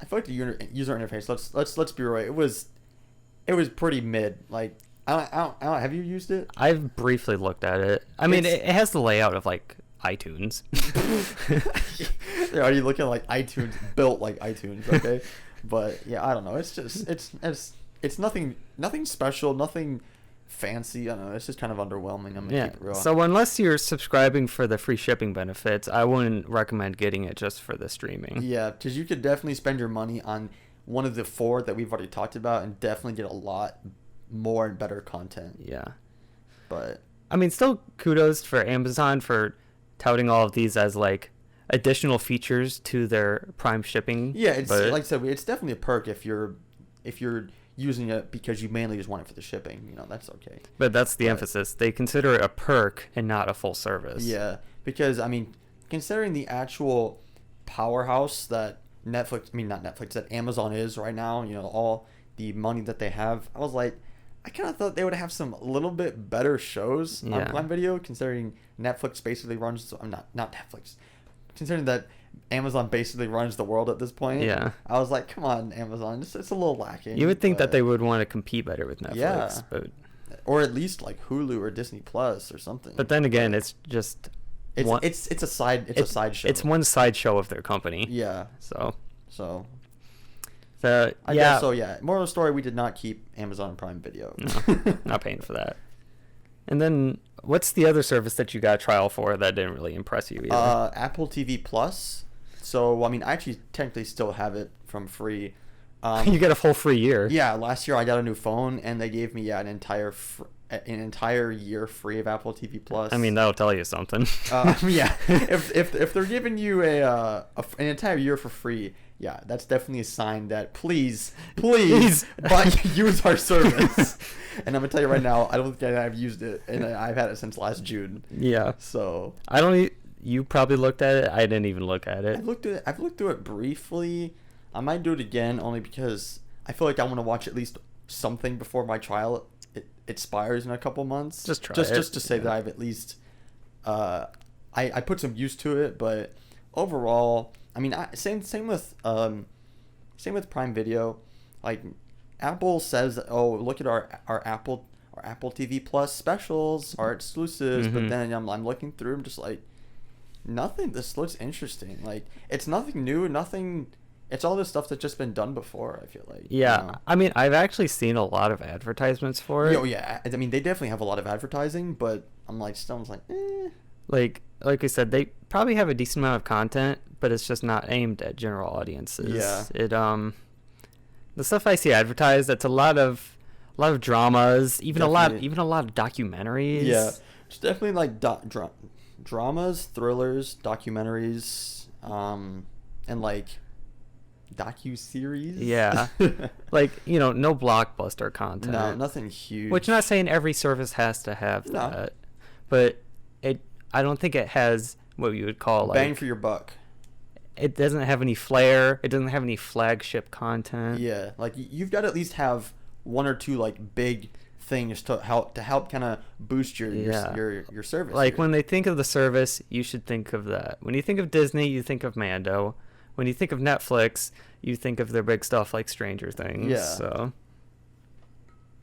I feel like the user interface. Let's be real. It was pretty mid. Like I don't. Have you used it? I've briefly looked at it. I mean, it has the layout of like iTunes. Are you looking like iTunes built like iTunes? Okay, but yeah, I don't know. It's just it's nothing special, nothing fancy. I don't know. It's just kind of underwhelming. I'm gonna keep it real. So unless you're subscribing for the free shipping benefits, I wouldn't recommend getting it just for the streaming. Yeah, because you could definitely spend your money on one of the 4 that we've already talked about and definitely get a lot more and better content. Yeah. But I mean, still kudos for Amazon for touting all of these as like additional features to their Prime shipping. yeah, it's like I said, it's definitely a perk if you're using it because you mainly just want it for the shipping. You know, that's okay. But that's the emphasis. They consider it a perk and not a full service. Yeah, because I mean, considering the actual powerhouse that that Amazon is right now, you know, all the money that they have, I was like, I kind of thought they would have some little bit better shows on Prime Video, considering Netflix basically runs. I'm not Netflix, considering that Amazon basically runs the world at this point. Yeah. I was like, come on, Amazon, it's a little lacking. You would think that they would want to compete better with Netflix, Yeah. but or at least like Hulu or Disney Plus or something. But then again, it's just it's a side show. It's one side show of their company. Yeah. So I guess so. Yeah. Moral of the story: we did not keep Amazon Prime Video. No, not paying for that. And then, what's the other service that you got a trial for that didn't really impress you either? Apple TV Plus. So I mean, I actually technically still have it from free. You get a full free year. Yeah. Last year I got a new phone and they gave me an entire year free of Apple TV Plus. I mean, that'll tell you something. Yeah. If they're giving you an entire year for free. Yeah, that's definitely a sign that please use our service. And I'm gonna tell you right now, I don't think I've used it, and I've had it since last June. Yeah. So you probably looked at it. I didn't even look at it. I've looked through it briefly. I might do it again only because I feel like I want to watch at least something before my trial expires in a couple months. Just try just to say that I've at least I put some use to it, but overall. I mean, same with Prime Video. Like, Apple says, "Oh, look at our Apple TV Plus specials, our exclusives." Mm-hmm. But then I'm looking through, I'm just like, nothing. This looks interesting. Like, it's nothing new, nothing. It's all this stuff that's just been done before. I feel like. Yeah, you know? I mean, I've actually seen a lot of advertisements for it. Oh yeah, I mean, they definitely have a lot of advertising, but I'm like, Like I said, they probably have a decent amount of content, but it's just not aimed at general audiences. Yeah. The stuff I see advertised, it's a lot of dramas, even Definitely. a lot of documentaries. Yeah, it's definitely like dramas, thrillers, documentaries, and like docu-series. Yeah. Like, you know, no blockbuster content. No, nothing huge. Which, not saying every service has to have No. that, but I don't think it has what you would call like bang for your buck. It doesn't have any flair. It doesn't have any flagship content. Yeah, like you've got to at least have one or two like big things to help kind of boost your service. Like here. when they think of the service, you should think of that. When you think of Disney, you think of Mando. When you think of Netflix, you think of their big stuff like Stranger Things. Yeah. So.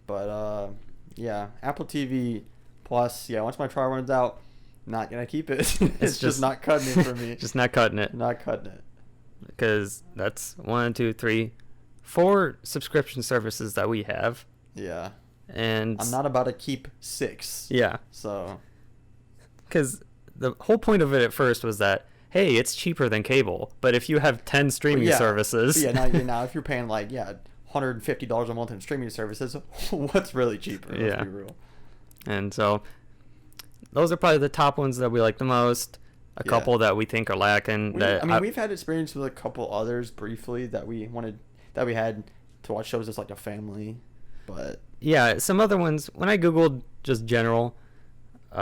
But yeah, Apple TV Plus. Yeah, once my trial runs out, not gonna keep it. It's just not cutting it for me. Just not cutting it. Not cutting it. Because that's 1, 2, 3, 4 subscription services that we have. Yeah. And I'm not about to keep 6. Yeah. So. Because the whole point of it at first was that, hey, it's cheaper than cable. But if you have 10 streaming services. Yeah. Now if you're paying like $150 a month in streaming services, what's really cheaper? Let's be real. And so. Those are probably the top ones that we like the most. A couple that we think are lacking. We've had experience with a couple others briefly that we had to watch shows as like a family, but yeah, some other ones. When I googled just general,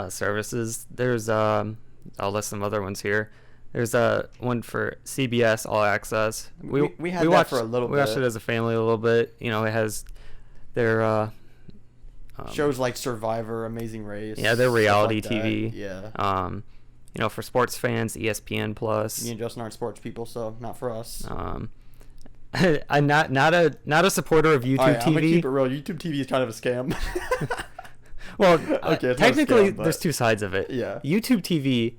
services. There's I'll list some other ones here. There's one for CBS All Access. We had that watched, for a little bit. We watched it as a family a little bit. You know, it has their shows like Survivor, Amazing Race. Yeah, their reality like TV. Yeah. You know, for sports fans, ESPN Plus. Me and Justin aren't sports people, so not for us. I'm not a supporter of YouTube TV. I'm gonna keep it real. YouTube TV is kind of a scam. Well, okay, technically, scam, but... there's two sides of it. Yeah. YouTube TV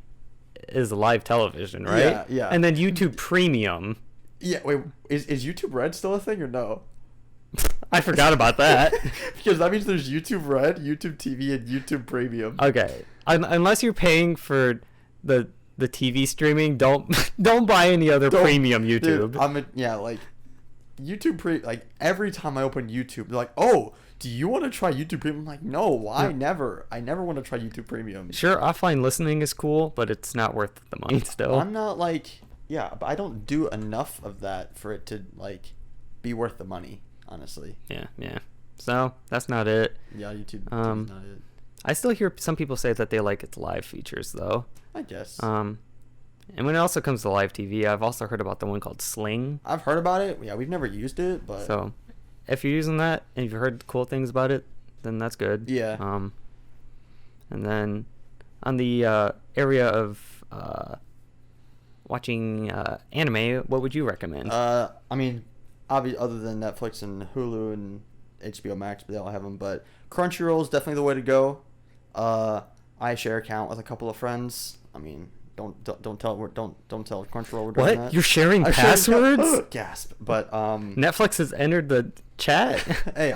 is live television, right? Yeah, yeah. And then YouTube Premium. Yeah, wait, is YouTube Red still a thing or no? I forgot about that. Because that means there's YouTube Red, YouTube TV, and YouTube Premium. Okay, unless you're paying for the TV streaming, don't buy any other premium YouTube. Dude, like YouTube like every time I open YouTube, they're like, "Oh, do you want to try YouTube Premium?" I'm like, "No, I never want to try YouTube Premium." Sure, offline listening is cool, but it's not worth the money still. I'm not like, but I don't do enough of that for it to like be worth the money, honestly. Yeah. So that's not it. Yeah, YouTube is not it. I still hear some people say that they like its live features though. I guess. And when it also comes to live TV, I've also heard about the one called Sling. I've heard about it. Yeah, we've never used it, but so if you're using that and you've heard cool things about it, then that's good. Yeah. And then on the area of watching anime, what would you recommend? I mean, obviously, other than Netflix and Hulu and HBO Max, but they all have them. But Crunchyroll is definitely the way to go. I share an account with a couple of friends. I mean, don't tell Crunchyroll we're doing that. What? You're sharing passwords? Gasp! But Netflix has entered the chat. Hey,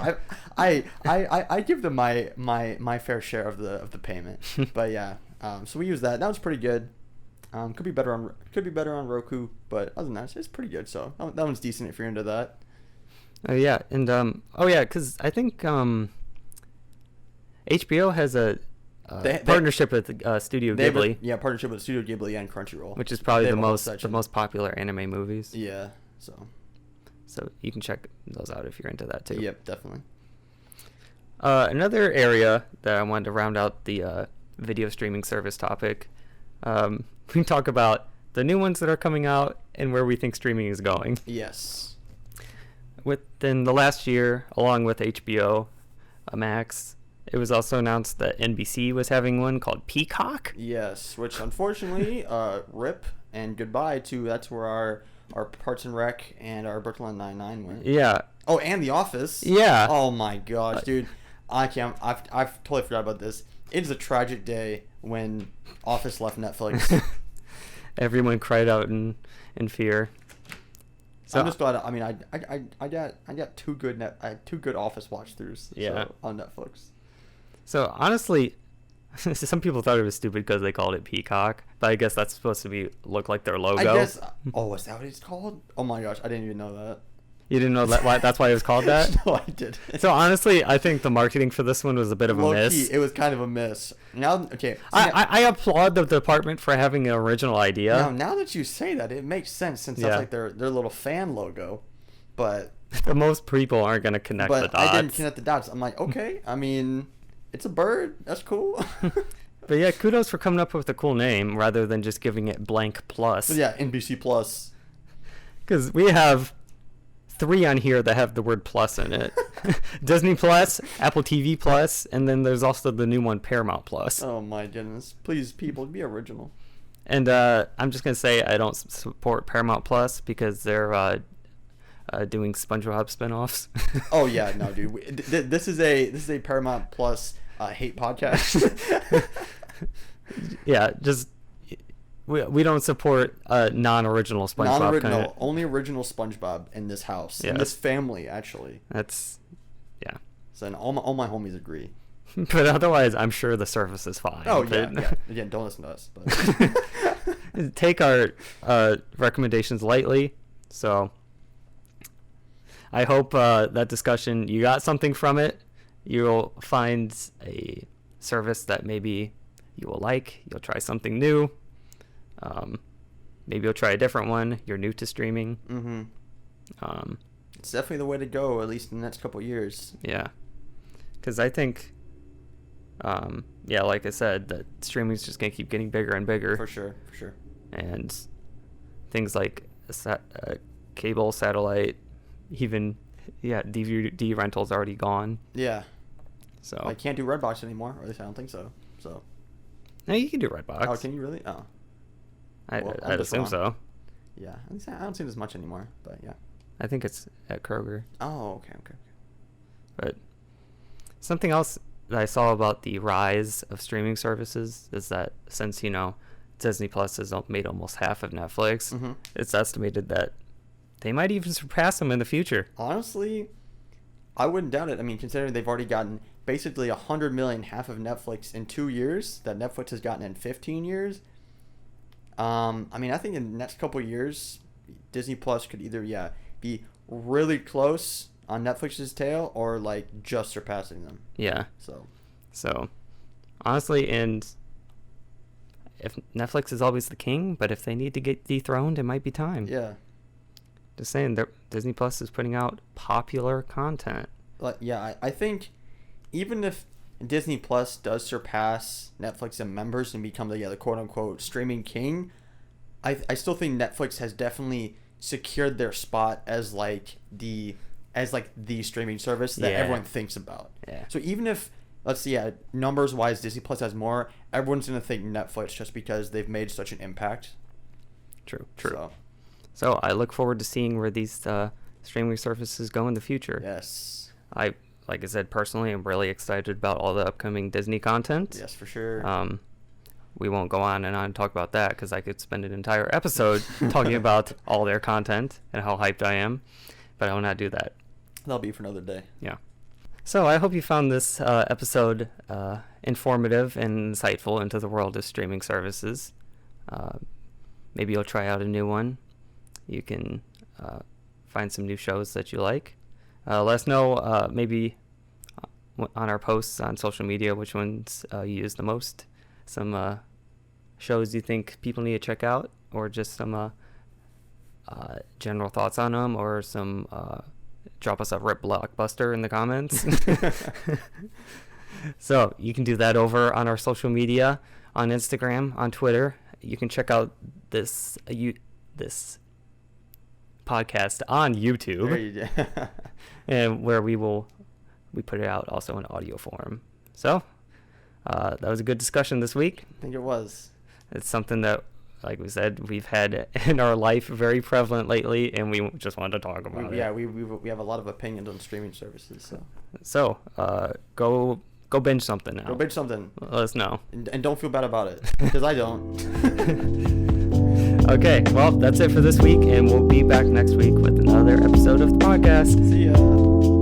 I give them my fair share of the payment. But yeah, so we use that. That was pretty good. Could be better on Roku, but other than that, it's pretty good. So that one's decent if you're into that. Yeah, and because I think HBO has a partnership with Studio Ghibli. Partnership with Studio Ghibli and Crunchyroll, which is probably the most popular anime movies. Yeah, so you can check those out if you're into that too. Yep, definitely. Another area that I wanted to round out the video streaming service topic. We can talk about the new ones that are coming out and where we think streaming is going. Yes. Within the last year, along with HBO Max, it was also announced that NBC was having one called Peacock. Yes, which unfortunately, rip and goodbye to, that's where our Parks and Rec and our Brooklyn Nine-Nine went. Yeah. Oh, and The Office. Yeah. Oh my gosh, dude. I've totally forgot about this. It is a tragic day when Office left Netflix. Everyone cried out in fear. So, I'm just glad. I mean, I got two good Office watch throughs. Yeah. On Netflix. So honestly, some people thought it was stupid because they called it Peacock, but I guess that's supposed to look like their logo. I guess. Oh, is that what it's called? Oh my gosh, I didn't even know that. You didn't know that? That's why it was called that? No, I didn't. So honestly, I think the marketing for this one was a bit of a miss. It was kind of a miss. Now, okay. I applaud the department for having an original idea. Now that you say that, it makes sense since that's like their little fan logo. But the most people aren't going to connect the dots. But I didn't connect the dots. I'm like, okay, I mean, it's a bird. That's cool. But yeah, kudos for coming up with a cool name rather than just giving it blank plus. But yeah, NBC Plus. Because we have 3 on here that have the word plus in it. Disney Plus, Apple TV Plus, and then there's also the new one, Paramount Plus. Oh my goodness. Please, people, be original. And I'm just going to say I don't support Paramount Plus because they're doing SpongeBob spinoffs. Oh yeah, no dude. This is a Paramount Plus hate podcast. Yeah, just we don't support non-original SpongeBob. Only original SpongeBob in this house, in this family, actually. That's, yeah. So and all my homies agree. But otherwise, I'm sure the surface is fine. Oh yeah. Again, don't listen to us. But. Take our recommendations lightly. So I hope that discussion, you got something from it. You'll find a service that maybe you will like. You'll try something new. Maybe you'll try a different one. You're new to streaming. Mm-hmm. It's definitely the way to go, at least in the next couple of years. Yeah. Because I think Yeah, like I said, that streaming is just gonna keep getting bigger and bigger. For sure. And things like cable, satellite, even DVD rentals already gone. Yeah. So I can't do Redbox anymore, or at least I don't think so. So. No, you can do Redbox. Oh, can you really? Oh. I'd assume so. Yeah, I don't see it as much anymore, but yeah. I think it's at Kroger. Oh, okay. But something else that I saw about the rise of streaming services is that since, Disney Plus has made almost half of Netflix, Mm-hmm. it's estimated that they might even surpass them in the future. Honestly, I wouldn't doubt it. I mean, considering they've already gotten basically 100 million, half of Netflix in 2 years, that Netflix has gotten in 15 years. I mean, I think in the next couple of years, Disney Plus could either, be really close on Netflix's tail or, like, just surpassing them. Yeah. So, honestly, and if Netflix is always the king, but if they need to get dethroned, it might be time. yeah. Just saying, Disney Plus is putting out popular content. I think even if Disney Plus does surpass Netflix in members and become the quote-unquote streaming king, I still think Netflix has definitely secured their spot as the streaming service that everyone thinks about. Yeah. So even if, let's see, numbers wise, Disney Plus has more, everyone's gonna think Netflix just because they've made such an impact. True. So I look forward to seeing where these streaming services go in the future. Yes. Like I said, personally, I'm really excited about all the upcoming Disney content. Yes, for sure. We won't go on and talk about that because I could spend an entire episode talking about all their content and how hyped I am, but I will not do that. That'll be for another day. Yeah. So I hope you found this episode informative and insightful into the world of streaming services. Maybe you'll try out a new one. You can find some new shows that you like. Let us know maybe on our posts on social media which ones you use the most. Some shows you think people need to check out, or just some general thoughts on them, or some drop us a rip blockbuster in the comments. So you can do that over on our social media, on Instagram, on Twitter. You can check out this podcast on YouTube. There you go. And where we put it out also in audio form. So that was a good discussion this week. I think it was. It's something that, like we said, we've had in our life very prevalent lately, and we just wanted to talk about it. Yeah, we have a lot of opinions on streaming services. So go binge something now. Go binge something. Let us know. And don't feel bad about it, because I don't. Okay, well, that's it for this week, and we'll be back next week with another episode of the podcast. See ya.